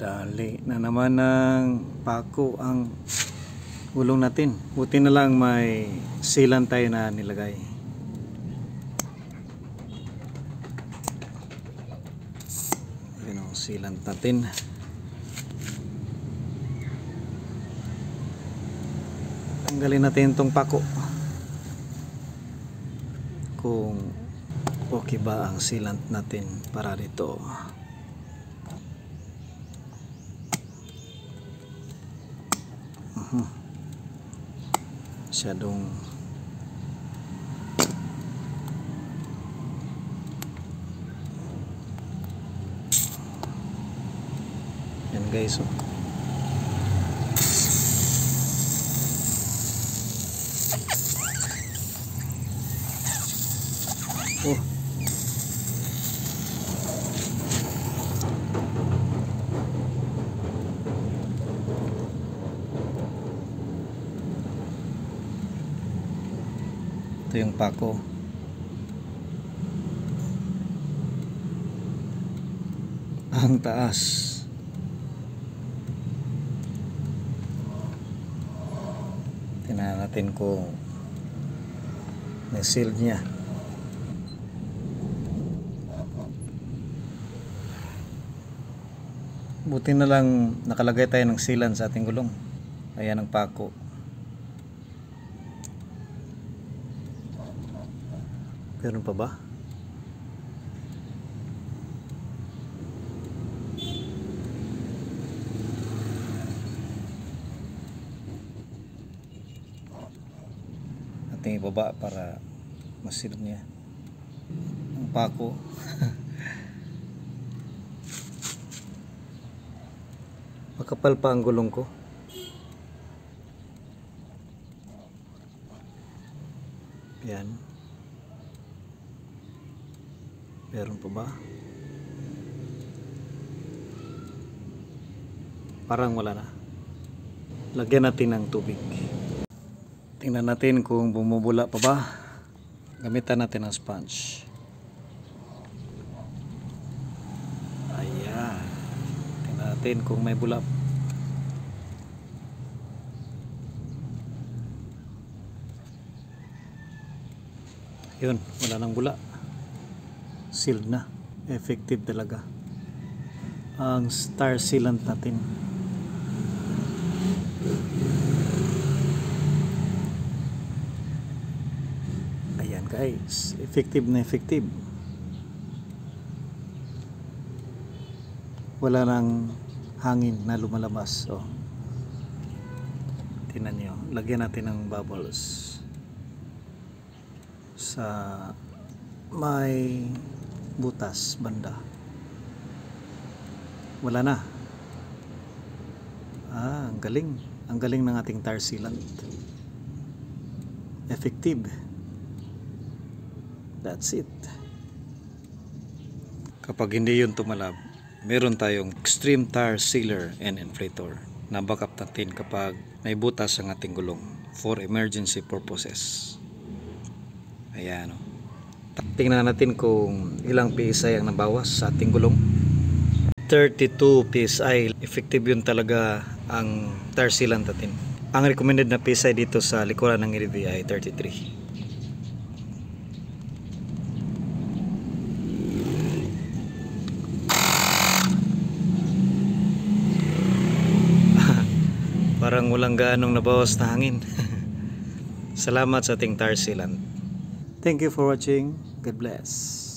Dali na naman ng pako ang gulong natin. Buti na lang may sealant tayo na nilagay. Yun ang sealant natin. Tanggalin natin itong pako. Kung okay ba ang sealant natin para dito. Masyadong yan guys, oh. Oh. Ito yung pako. Ang taas. Tingnan natin kung na-seal niya. Buti na lang nakalagay tayo ng sealant sa ating gulong. Ayan ang pako. Meron pa ba? Ating ibaba para masil niya ang pako. Makapal pa ang gulong ko. Yan. Meron pa ba? Parang wala na. Lagyan natin ng tubig. Tingnan natin kung bumubula pa ba. Gamitan natin ng sponge. Ayan. Tingnan natin kung may bula. Yun, wala nang bula. Sealed na. Effective talaga ang star sealant natin. Ayan guys, effective na effective. Wala nang hangin na lumalabas. Oh. Tingnan nyo, lagyan natin ng bubbles sa may butas banda. Wala na. Ang galing. Ang galing ng ating tire sealant. Effective. That's it. Kapag hindi yun tumalab, meron tayong extreme tire sealer and inflator na backup natin kapag may butas ang ating gulong for emergency purposes. Ayan, oh. Tingnan natin kung ilang PSI ang nabawas sa ating gulong. 32 PSI. Effective yun talaga ang tire sealant natin. Ang recommended na PSI dito sa likuran ng EDV ay 33. Parang walang gaanong nabawas na hangin. Salamat sa ating tire sealant. Thank you for watching. God bless.